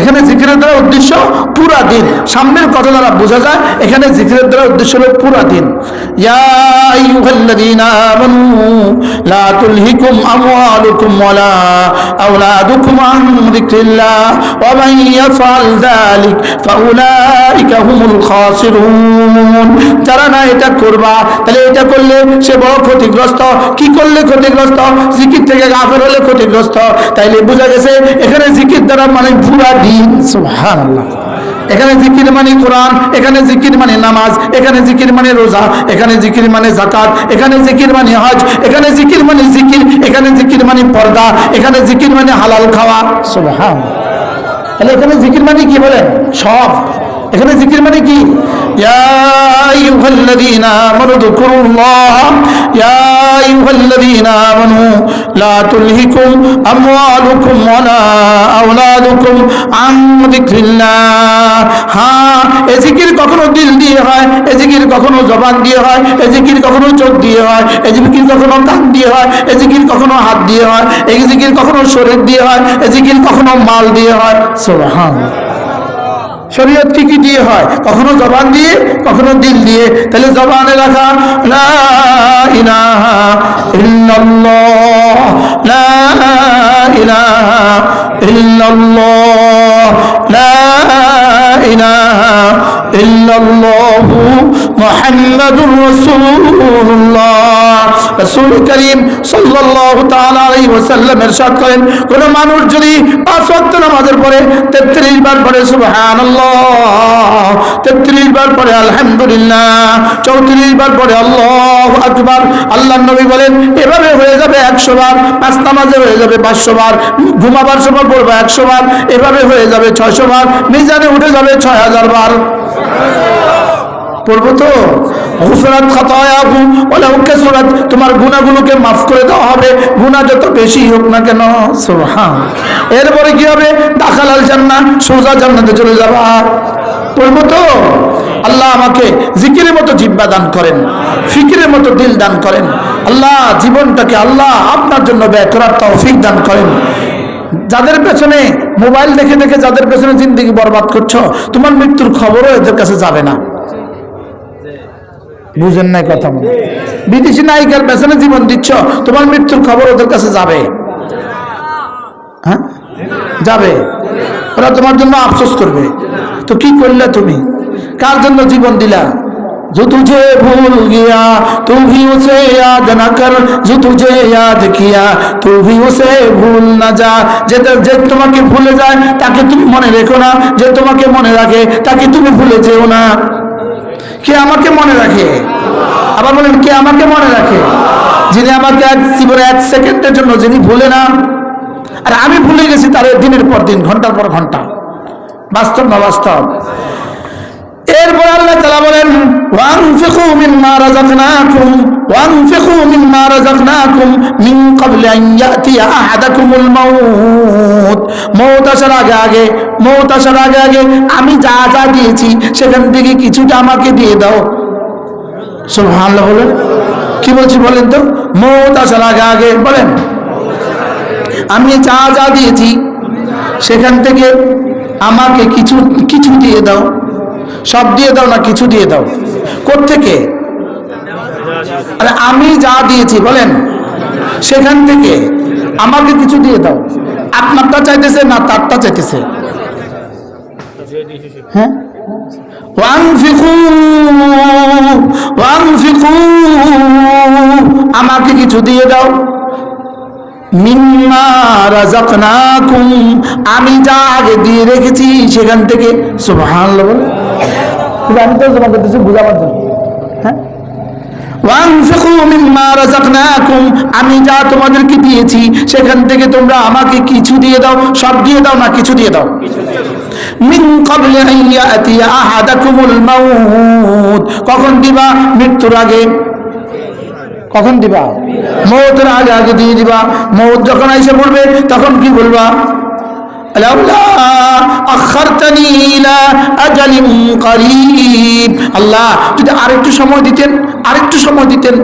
[SPEAKER 1] এখানে জিকিরের দ্বারা উদ্দেশ্য পুরা দিন। সামনের কথা দ্বারা বোঝা যায় এখানে জিকিরের দ্বারা উদ্দেশ্য হলো পুরা দিন। ইয়া আইয়ুহাল্লাযীনা আমানু লা তুলহিকুম আমওয়ালুকুম ওয়ালা আওলাদুকুম আন যিকরিল্লাহ ওয়া মান ইয়াফআল যালিক ফাউলাইকা হুমুল খাসিরুন। যারা না এটা করবা, তাহলে এটা করলে সে বড় ক্ষতিগ্রস্ত। কি করলে ক্ষতিগ্রস্ত? জিকির থেকে গাফেল হলে ক্ষতিগ্রস্ত। তাইলে বোঝা গেছে এখানে জিকির দ্বারা মানে পুরা দিন। সুবহানাল্লাহ। এখানে জিকির মানে কোরআন, এখানে জিকির মানে নামাজ, এখানে জিকির মানে রোজা, এখানে জিকির মানে যাকাত, এখানে জিকির মানে হজ, এখানে জিকির মানে জিকির, এখানে জিকির মানে পর্দা, এখানে জিকির মানে হালাল খাওয়া। সুবহানাল্লাহ। তাহলে এখানে জিকির মানে কি বলেন? সব। এখানে জিকির মানে কি? ইয়া আইয়ুহাল্লাযীনা আমানু যকুরুল্লাহ ইয়া আইয়ুহাল্লাযীনা আমানু লা তুলহিকুম আমওয়ালুকুম ওয়ালা আওলাদুকুম আন যিকরিল্লাহ। হ্যাঁ, এই জিকির কখনো দিল দিয়ে হয়, এই জিকির কখনো জবান দিয়ে হয়, এই জিকির কখনো চোখ দিয়ে হয়, এই জিকির কখনো কান দিয়ে হয়, এই জিকির কখনো হাত দিয়ে হয়, এই জিকির কখনো শরীর দিয়ে হয়, এই জিকির কখনো মাল দিয়ে হয়। সুবহানাল্লাহ। শরীয়ত কি দিয়ে হয়? কখনো জবান দিয়ে, কখনো দিল দিয়ে। তাহলে জবানে রাখা লা ইলাহা ইল্লাল্লাহ, লা ইলাহা ইল্লাল্লাহ, লা ইলাহা ইল্লাল্লাহু মুহাম্মাদুর রাসূলুল্লাহ। রাসূল করিম সাল্লাল্লাহু তাআলা আলাইহি ওয়াসাল্লাম ইরশাদ করেন, কোন মানুষ যদি 5 ওয়াক্ত নামাজের পরে 33 বার পড়ে সুবহানাল্লাহ, 33 বার পড়ে আলহামদুলিল্লাহ, 34 বার পড়ে আল্লাহু আকবার, আল্লাহর নবী বলেন এভাবে হয়ে যাবে 100 বার। 5 নামাজে হয়ে যাবে 500 বার, ঘুমাবার সময় পড়বে 100 বার, এভাবে হয়ে যাবে 600 বার, মিজানে উঠে যাবে 6000 বার। পড়বো তো? গুফরাত খাতায়াহু ওয়ালাউ কাসুরাত, তোমার গুনাহগুলোকে মাফ করে দেওয়া হবে, গুনাহ যত বেশি হোক না কেন। সুবহানাল্লাহ। এরপরে কি হবে? দাখালাল জান্নাহ, সোজা জান্নাতে চলে যাবা। পড়বো তো? আল্লাহ আমাকে জিকিরের মতো জিহ্বা দান করেন, ফিকিরের মতো দিল দান করেন। আল্লাহ জীবনটাকে আল্লাহ আপনার জন্য ব্যয় করার তৌফিক দান করেন। যাদের পেছনে মোবাইল দেখে দেখে যাদের পেছনে জিন্দেগি বরবাদ করছো, তোমার মৃত্যুর খবরও এদের কাছে যাবে না। বুঝেন নাই কথা? বিদেশি নায়িকার পেছনে জীবন দিচ্ছ, তোমার মৃত্যুর খবর ওদের কাছে যাবে? হ্যাঁ, যাবে। ওরা তোমার জন্য আফসোস করবে। তো কি করলে তুমি? কার জন্য জীবন দিলা? जो तुझे भूल गया तू भी उसे याद न कर, जो तुझे याद किया तू भी उसे भूल न जा। যে তোমাকে ভুলে যায় তাকে তুমি মনে রেখো না, যে তোমাকে মনে রাখে তাকে তুমি ভুলে যেও না। কে আমাকে মনে রাখে? আবার বলেন, কে আমাকে মনে রাখে? যিনি আমাকে জীবনে 1 সেকেন্ডের জন্য যিনি ভুলে না। আর আমি ভুলে গেছি তার দিনের পর দিন, ঘন্টার পর ঘন্টা। বাস্তব না বাস্তব? এরপর আল্লাহ তাআলা বলেন ওয়ানফিকু মিম্মা রাযাকনাকুম ওয়ানফিকু মিম্মা রাযাকনাকুম মিন ক্বাবলি আন ইয়াতিয়া আহাদাকুমুল মাউত। মওত আসার আগে আমি যা যা দিয়েছি সেখান থেকে কিছুটা আমাকে দিয়ে দাও। সুবহানাল্লাহ বলেন। কি বলছি বলেন তো? মওত আসার আগে বলেন আমি যা যা দিয়েছি সেখান থেকে আমাকে কিছু দিয়ে দাও। সব দিয়ে দাও না কিছু দিয়ে দাও? কোত্থেকে? আরে আমি যা দিয়েছি বলেন সেখান থেকে আমাকে কিছু দিয়ে দাও। আপনারটা চাইতেছে না তারটা চাইতেছে? হ্যাঁ, ওয়ানফিকু আমাকে কিছু দিয়ে দাও। মিম্মা রাযাকনাকুম আমি যা আগে দিয়ে রেখেছি সেখান থেকে। সুবহানাল্লাহ। আমি তো তোমাকে কিছু বুঝাবার জন্য। হ্যাঁ, ওয়ানফিকু মিম্মা রাযাকনাকুম আমি যা তোমাদেরকে দিয়েছি সেখান থেকে তোমরা আমাকে কিছু দিয়ে দাও। সব দিয়ে দাও না কিছু দিয়ে দাও। মিন ক্বাবলি আন ইয়াতিয়া আহাদাকুমুল মাউত কখন দিবা? মৃত্যুর আগে। কখন দিবা? মওতের আগে দিয়ে দিবা। মওত যখন এসে পড়বে তখন কি বলবা? লাউলা আখারতানি ইলা আজালিন করিব। আল্লাহ যদি আরেকটু সময় দিতেন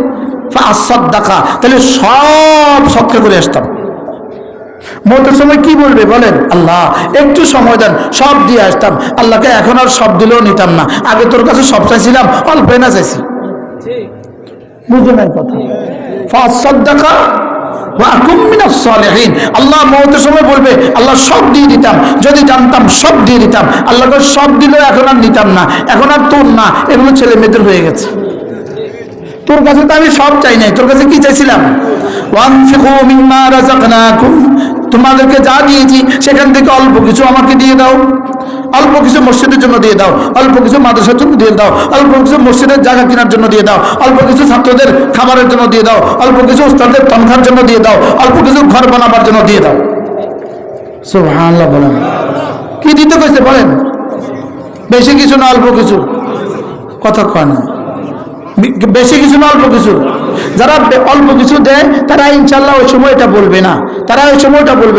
[SPEAKER 1] ফাসাদদাকা তাহলে সব সদকা করে আসতাম। মওতের সময় কি বলবে বলেন? আল্লাহ একটু সময় দেন, সব দিয়ে আসতাম। আল্লাহকে এখন আর সব দিলেও নিতাম না। আগে তোর কাছে সব চাইছিলাম, অল্প না চাইছি। বুঝো নাই কথা? ফাসাদদাকা ওয়া কুম মিনাস সালিহিন। আল্লাহ মওতের সময় বলবে আল্লাহ সব দিয়ে দিতাম, যদি জানতাম সব দিয়ে দিতাম। আল্লাহকে সব দিলেও এখন আর নিতাম না, এখন আর তোর না, এগুলো ছেলে মেয়েদের হয়ে গেছে। তোর কাছে তো আমি সব চাই নাই, তোর কাছে কি চাইছিলাম? ওয়ানফিকু মিম্মা রাযাকনাকুম তোমাদেরকে যা দিয়েছি সেখান থেকে অল্প কিছু আমাকে দিয়ে দাও। অল্প কিছু মসজিদের জন্য দিয়ে দাও, অল্প কিছু মাদ্রাসার জন্য দিয়ে দাও, অল্প কিছু মসজিদের জায়গা কেনার জন্য দিয়ে দাও, অল্প কিছু ছাত্রদের খাবারের জন্য দিয়ে দাও, অল্প কিছু উস্তাদের তনখার জন্য দিয়ে দাও, অল্প কিছু ঘর বানাবার জন্য দিয়ে দাও। সুবহানাল্লাহ বলেন। কি দিতে কইছে বলেন? বেশি কিছু না অল্প কিছু? কথা কয় না। বেশি কিছু না অল্প কিছু? যারা অল্প কিছু দেয় তারা ইনশাল্লাহ ওই সময় এটা বলবে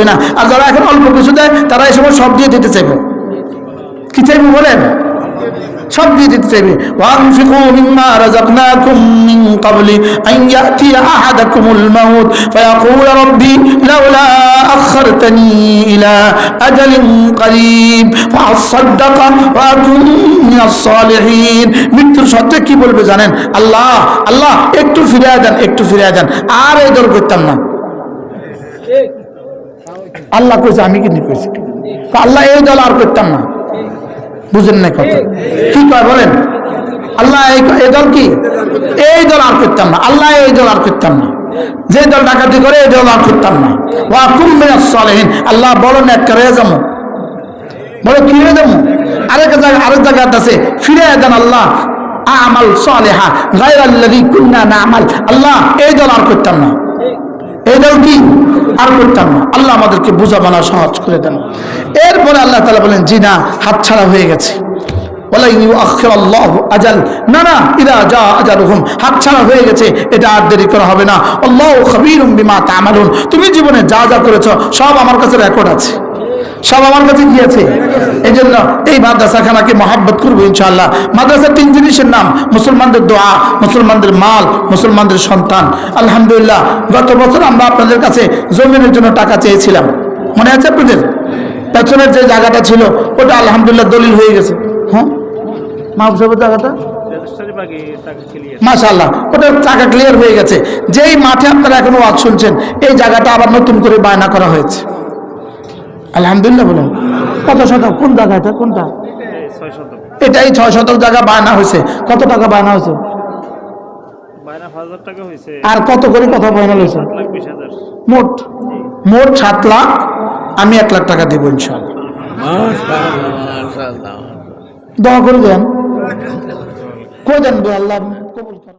[SPEAKER 1] না, আর যারা এখন অল্প কিছু দেয় তারা এই সময় সব দিয়ে দিতে চাইবে। কি চাইবে বলেন? সব দিয়ে দিতে চাইবে। ওয়ানফিকু মিম্মা রাযাকনাকুম মিন ক্বাবলি আন ইয়াতিয়া আহাদাকুমুল মাউত ফায়াকুল রাব্বি লাউলা আখারতানি ইলা আজালিন করিব ফাসাদদাকা ওয়া আকুন মিনাস সালিহিন। মৃত্যুর সত্ত্বে কি বলবে জানেন? আল্লাহ একটু ফিরিয়ে দেন, আর এই দল করতাম না। আল্লাহ কইছে, আমি কিন্তু কইছি আল্লাহ এই দল আর করতাম না। বুঝেন না কথা? কি কয় বলেন? আল্লাহ এই দল কি? এই দল আর করতাম না। আল্লাহ এই দল আর করতাম না। যে দল ডাকাতি করে এই দল আর করতাম না। ওয়া কুম মিনাস সালিহিন। আল্লাহ বলেন একটা হয়ে যাবো, বলে কি হয়ে যাবো? আরেক জায়গা আছে ফিরে দেন আল্লাহ আমাল সালিহা গায়রাল্লাযী কুননা না'মাল। আল্লাহ এই দল আর করতাম না, এই দল কি আর করতাম না। আল্লাহ আমাদেরকে বুঝা বানা সহজ করে দেন। এরপরে আল্লাহ তাআলা বলেন জি না, হাতছাড়া হয়ে গেছে। ওয়ালা ইউআখিরুল্লাহু আজাল না ইযা জা আজালুহুম, হাতছাড়া হয়ে গেছে, এটা আর দেরি করা হবে না। আল্লাহু খাবীরুম বিমা তা'মালুন, তুমি জীবনে যা যা করেছো সব আমার কাছে রেকর্ড আছে, সব আমার কাছে কি আছে। এই জন্য এই মাদ্রাসাখানাকে মহাব্বত করবো ইনশাআল্লাহ। মাদ্রাসার 3 জিনিসের নাম: মুসলমানদের দোয়া, মুসলমানদের মাল, মুসলমানদের সন্তান। আলহামদুলিল্লাহ গত বছর আমরা আপনাদের কাছে জমিনের জন্য টাকা চেয়েছিলাম, মনে আছে আপনাদের? পেছনের যে জায়গাটা ছিল ওটা আলহামদুলিল্লাহ দলিল হয়ে গেছে। হ্যাঁ, মাহবুবের জায়গাটা মাশাআল্লাহ ওটা টাকা ক্লিয়ার হয়ে গেছে। যেই মাঠে আপনারা এখনো ওয়াজ শুনছেন এই জায়গাটা আবার নতুন করে বায়না করা হয়েছে। আলহামদুলিল্লাহ বলেন। কত শতক? কোন জায়গা এটা? কোনটা? এটাই 6 শতক জায়গা বায়না হয়েছে। কত টাকা বায়না হয়েছে? আর কত করে কথা বায়না হয়েছে? মোট 7 লাখ। আমি 1 লাখ টাকা দেবো ইনশাআল্লাহ। দোয়া করে দেন, করে দেন আল্লাহ কবুল করেন।